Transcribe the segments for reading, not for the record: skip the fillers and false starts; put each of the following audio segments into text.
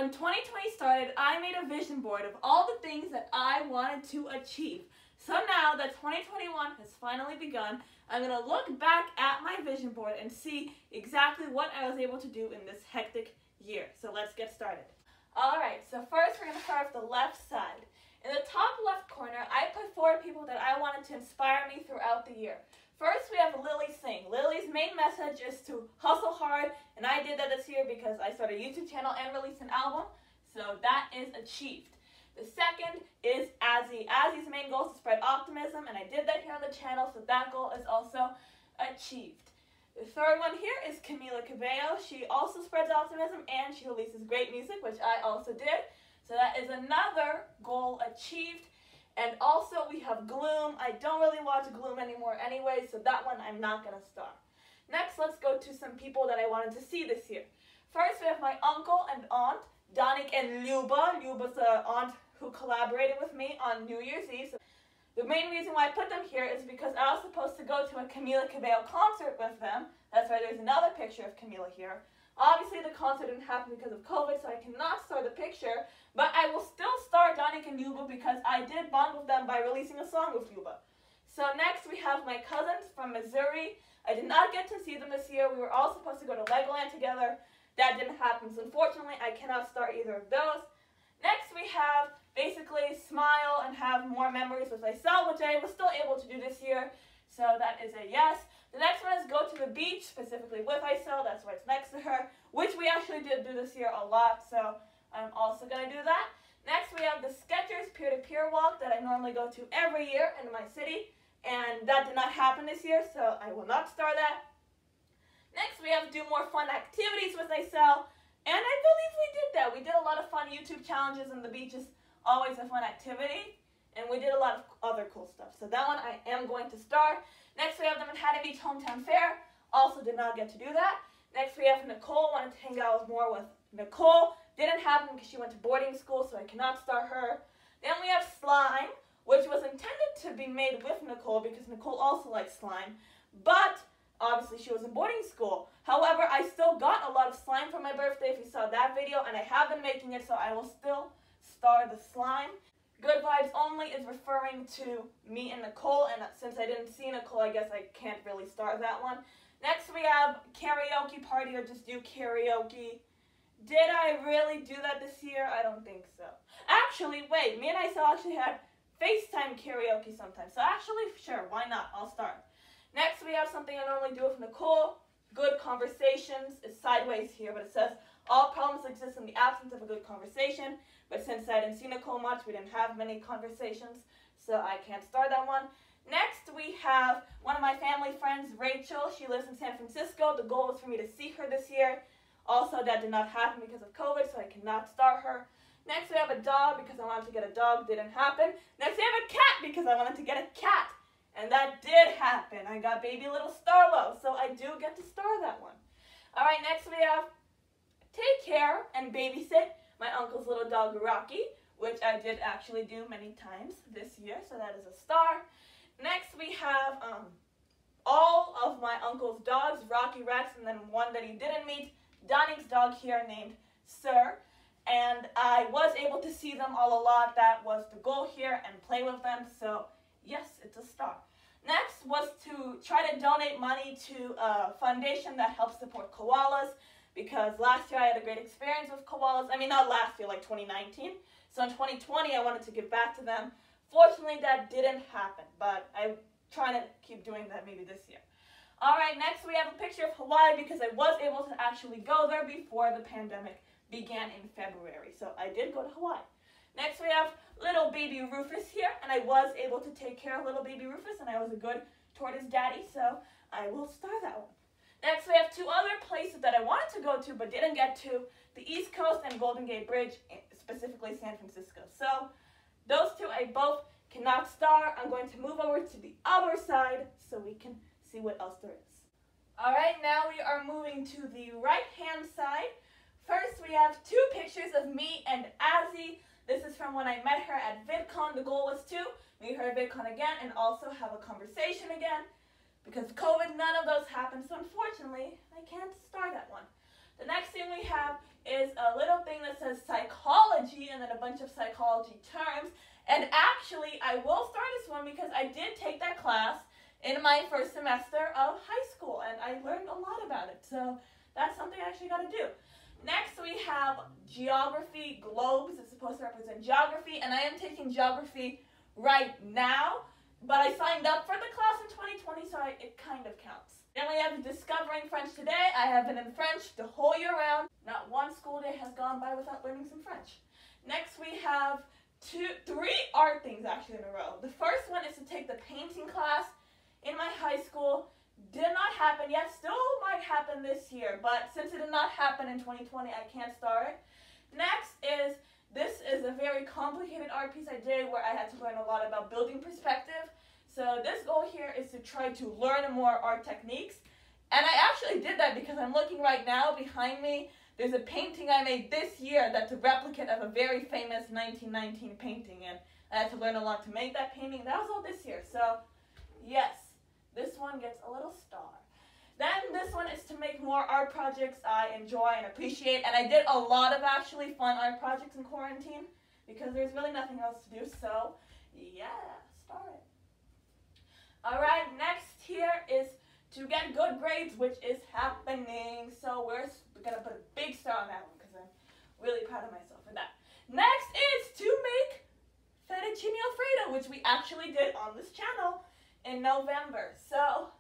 When 2020 started, I made a vision board of all the things that I wanted to achieve. So now that 2021 has finally begun, I'm going to look back at my vision board and see exactly what I was able to do in this hectic year. So let's get started. Alright, so first we're going to start with the left side. In the top left corner, I put 4 people that I wanted to inspire me throughout the year. First, we have Singh. Lily's main message is to hustle hard, and I did that this year because I started a YouTube channel and released an album, so that is achieved. The second is Azzy. Azzy's main goal is to spread optimism, and I did that here on the channel, so that goal is also achieved. The third one here is Camila Cabello. She also spreads optimism, and she releases great music, which I also did, so that is another goal achieved. And also we have Gloom. I don't really watch Gloom anymore anyway, so that one I'm not going to star. Next, let's go to some people that I wanted to see this year. First, we have my uncle and aunt, Danik and Luba. Luba's the aunt who collaborated with me on New Year's Eve. The main reason why I put them here is because I was supposed to go to a Camila Cabello concert with them. That's why there's another picture of Camila here. Obviously, the concert didn't happen because of COVID, so I cannot star the picture, but I will still star Danik and Luba because I did bond with them by releasing a song with Luba. So next, we have my cousins from Missouri. I did not get to see them this year. We were all supposed to go to Legoland together. That didn't happen, so unfortunately, I cannot star either of those. Next, we have basically smile and have more memories with myself, which I was still able to do this year, so that is a yes. The next one is go to the beach, specifically with Isel. That's why it's next to her, which we actually did do this year a lot, so I'm also going to do that. Next, we have the Skechers peer-to-peer walk that I normally go to every year in my city, and that did not happen this year, so I will not star that. Next, we have do more fun activities with Isel, and I believe we did that. We did a lot of fun YouTube challenges, and the beach is always a fun activity, and we did a lot of other cool stuff, so that one I am going to star. Next, we have the Manhattan Beach Hometown Fair. Also did not get to do that. Next, we have Nicole. Wanted to hang out more with Nicole. Didn't happen because she went to boarding school, so I cannot star her. Then we have Slime, which was intended to be made with Nicole because Nicole also likes slime. But obviously, she was in boarding school. However, I still got a lot of slime for my birthday if you saw that video, and I have been making it, so I will still star the slime. Good Vibes Only is referring to me and Nicole, and since I didn't see Nicole, I guess I can't really start that one. Next, we have Karaoke Party, or just do karaoke. Did I really do that this year? I don't think so. Actually, wait, me and Isel actually had FaceTime karaoke sometimes, so actually, sure, why not? I'll start. Next, we have something I normally do with Nicole. Good Conversations. It's sideways here, but it says, all problems exist in the absence of a good conversation. But since I didn't see Nicole much, we didn't have many conversations, so I can't start that one. Next, we have one of my family friends, Rachel. She lives in San Francisco. The goal was for me to see her this year. Also, that did not happen because of COVID, so I cannot star her. Next, we have a dog because I wanted to get a dog. Didn't happen. Next, we have a cat because I wanted to get a cat. And that did happen. I got baby little Starlo, so I do get to star that one. All right, next we have take care and babysit my uncle's little dog, Rocky, which I did actually do many times this year, so that is a star. Next, we have all of my uncle's dogs, Rocky, Rex, and then one that he didn't meet, Danik's dog here named Sir. And I was able to see them all a lot. That was the goal here, and play with them, so yes, it's a star. Next was to try to donate money to a foundation that helps support koalas, because last year I had a great experience with koalas. I mean, not last year, like 2019. So in 2020, I wanted to give back to them. Fortunately, that didn't happen, but I'm trying to keep doing that maybe this year. All right, next we have a picture of Hawaii because I was able to actually go there before the pandemic began in February. So I did go to Hawaii. Next, we have little baby Rufus here, and I was able to take care of little baby Rufus, and I was a good tortoise daddy, so I will star that one. Next, we have 2 other places that I wanted to go to but didn't get to, the East Coast and Golden Gate Bridge, specifically San Francisco. So those 2 I both cannot star. I'm going to move over to the other side so we can see what else there is. All right, now we are moving to the right-hand side. First, we have 2 pictures of me and Azzy. This is from when I met her at VidCon. The goal was to meet her at VidCon again and also have a conversation again. Because of COVID, none of those happened, so unfortunately, I can't star that one. The next thing we have is a little thing that says psychology and then a bunch of psychology terms. And actually, I will start this one because I did take that class in my first semester of high school, and I learned a lot about it. So that's something I actually got to do. Next, we have geography. Globes is supposed to represent geography, and I am taking geography right now, but I signed up for the class in 2020, so it kind of counts. Then we have discovering French today. I have been in French the whole year round. Not one school day has gone by without learning some French. Next, we have three art things actually in a row. The first one is to take the painting class in my high school. Did not happen yet, still might happen this year, but since it did not happen in 2020, I can't start it. Next is, this is a very complicated art piece I did where I had to learn a lot about building perspective. So this goal here is to try to learn more art techniques. And I actually did that because I'm looking right now behind me. There's a painting I made this year that's a replicate of a very famous 1919 painting, and I had to learn a lot to make that painting. That was all this year, so yes, this one gets a little star. Then this one is to make more art projects I enjoy and appreciate, and I did a lot of actually fun art projects in quarantine because there's really nothing else to do, so yeah, star it. Alright, next here is to get good grades, which is happening, so we're going to put a big star on that one because I'm really proud of myself for that. Next is to make fettuccine alfredo, which we actually did on this channel in November. So,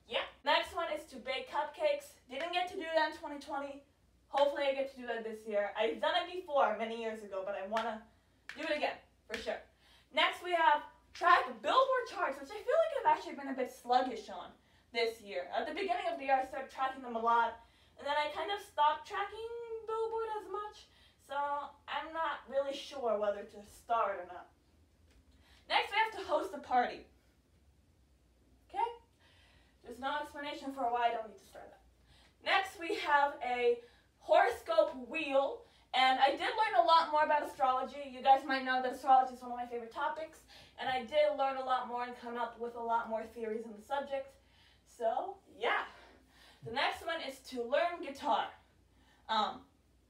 yeah. Next one is to bake cupcakes. Didn't get to do that in 2020. Hopefully I get to do that this year. I've done it before many years ago, but I want to do it again, for sure. Next we have track Billboard Charts, which I feel like I've actually been a bit sluggish on this year. At the beginning of the year, I started tracking them a lot, and then I kind of stopped tracking Billboard as much, so I'm not really sure whether to start or not. Next, we have to host a party. Okay? There's no explanation for why I don't need to start that. Next, we have a horoscope wheel, and I did learn a lot more about astrology. You guys might know that astrology is one of my favorite topics, and I did learn a lot more and come up with a lot more theories on the subject. So, yeah. The next one is to learn guitar.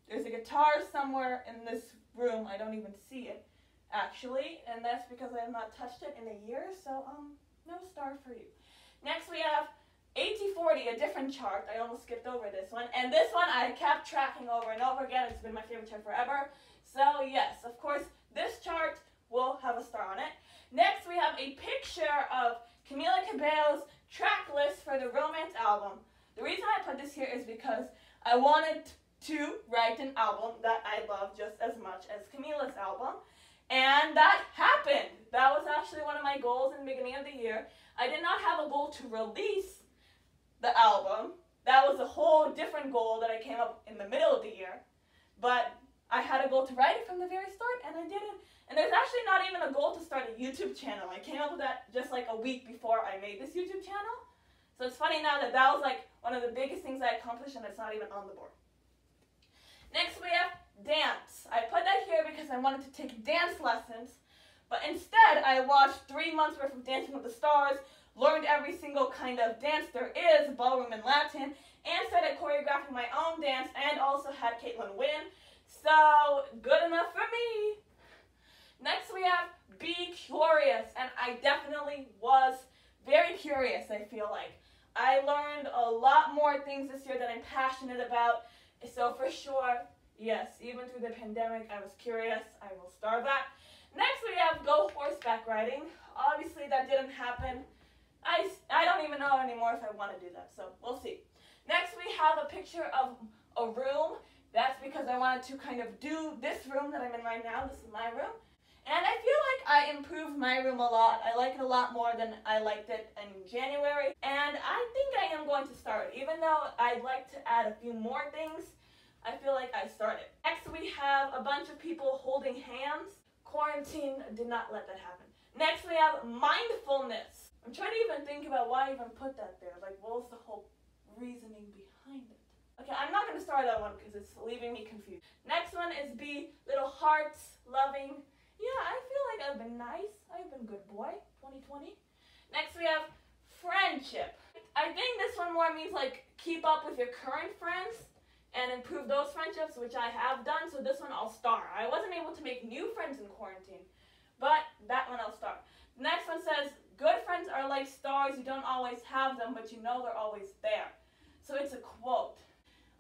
There's a guitar somewhere in this room. I don't even see it, actually, and that's because I have not touched it in a year, so, no star for you. Next, we have 80/40, a different chart. I almost skipped over this one, and this one I kept tracking over and over again. It's been my favorite chart forever. So, yes, of course, this chart will have a star on it. Next, we have a picture of Camila Cabello's track list for the Romance album. The reason I put this here is because I wanted to write an album that I love just as much as Camila's album, and that happened. That was actually one of my goals in the beginning of the year. I did not have a goal to release the album. That was a whole different goal that I came up in the middle of the year, but I had a goal to write it from the very start, and I did it. And there's actually not even a goal to start a YouTube channel. I came up with that just like a week before I made this YouTube channel. So it's funny now that that was like one of the biggest things I accomplished, and it's not even on the board. Next we have dance. I put that here because I wanted to take dance lessons, but instead I watched 3 months worth of Dancing with the Stars, learned every single kind of dance there is, ballroom and Latin, and started choreographing my own dance, and also had Caitlin win. So, good enough for me. Next we have be curious, and I definitely was very curious, I feel like. I learned a lot more things this year that I'm passionate about, so for sure, yes, even through the pandemic, I was curious. I will star that. Next we have go horseback riding. Obviously that didn't happen. I don't even know anymore if I want to do that, so we'll see. Next we have a picture of a room. That's because I wanted to kind of do this room that I'm in right now. This is my room. And I feel like I improved my room a lot. I like it a lot more than I liked it in January. And I think I am going to start it. Even though I'd like to add a few more things, I feel like I started. Next we have a bunch of people holding hands. Quarantine did not let that happen. Next we have mindfulness. I'm trying to even think about why I even put that there. Like, what was the whole reasoning behind it? Okay, I'm not going to start that one because it's leaving me confused. Next one is be little hearts, loving. Yeah, I feel like I've been nice. I've been good boy, 2020. Next we have friendship. I think this one more means like keep up with your current friends. and improve those friendships, which I have done. So this one I'll star. I wasn't able to make new friends in quarantine, but that one I'll star. The next one says, good friends are like stars. You don't always have them, but you know they're always there. So it's a quote.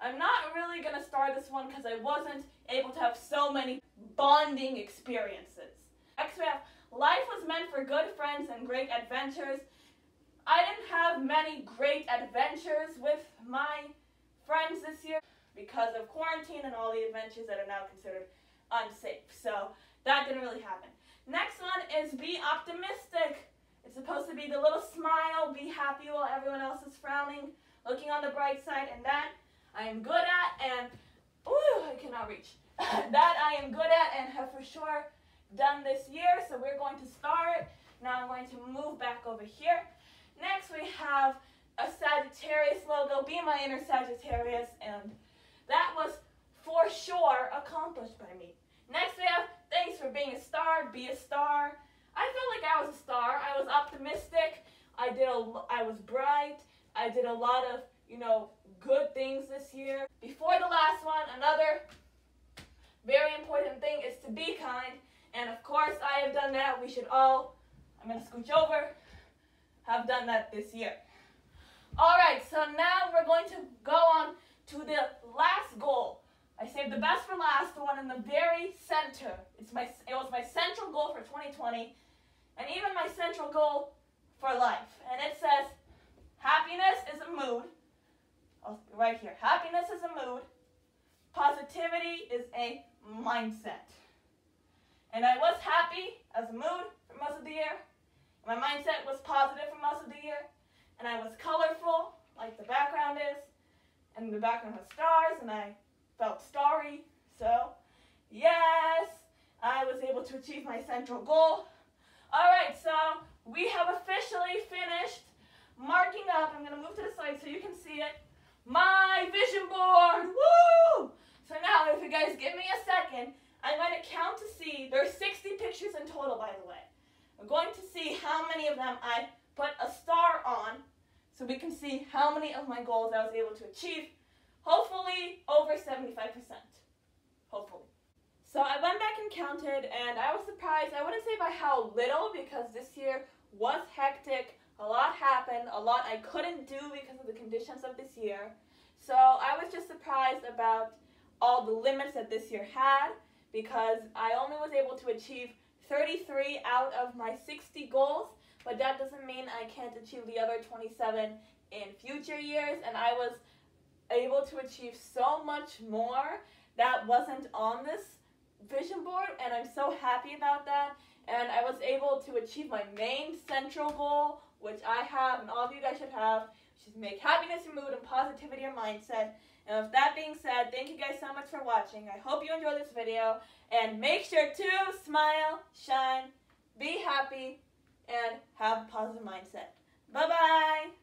I'm not really going to star this one because I wasn't able to have so many bonding experiences. Next we have, life was meant for good friends and great adventures. I didn't have many great adventures with my friends this year because of quarantine and all the adventures that are now considered unsafe. So that didn't really happen. Next one is be optimistic. It's supposed to be the little smile, be happy while everyone else is frowning, looking on the bright side, and that I am good at, and I cannot reach. That I am good at and have for sure done this year, so we're going to start. Now I'm going to move back over here. Next we have a Sagittarius logo, be my inner Sagittarius, and that was for sure accomplished by me. Next we have, thanks for being a star, be a star. I felt like I was a star. I was optimistic, I was bright, I did a lot of, good things this year. Before the last one, another very important thing is to be kind, and of course I have done that. We should all, I'm going to scooch over, have done that this year. Alright, so now we're going to go on to the last goal. I saved the best for last, the one in the very center. It was my central goal for 2020, and even my central goal for life. And it says, happiness is a mood. Right here, happiness is a mood. Positivity is a mindset. And I was happy as a mood for most of the year. My mindset was positive for most of the year. And I was colorful, like the background is. And the background has stars, and I felt starry. So, yes, I was able to achieve my central goal. Alright, so we have officially finished marking up. I'm going to move to the side so you can see it. My vision board! Woo! So now, if you guys give me a second, I'm going to count to see. There's 60 pictures in total, by the way. I'm going to see how many of them I put a star on, so we can see how many of my goals I was able to achieve. Hopefully, over 75%. Hopefully. So I went back and counted, and I was surprised. I wouldn't say by how little, because this year was hectic. A lot happened, a lot I couldn't do because of the conditions of this year. So I was just surprised about all the limits that this year had, because I only was able to achieve 33 out of my 60 goals, but that doesn't mean I can't achieve the other 27 in future years, and I was able to achieve so much more that wasn't on this vision board, and I'm so happy about that. And I was able to achieve my main central goal, which I have, and all of you guys should have, which is make happiness your mood and positivity your mindset. And with that being said, thank you guys so much for watching. I hope you enjoyed this video, and make sure to smile, shine, be happy, and have a positive mindset. Bye-bye!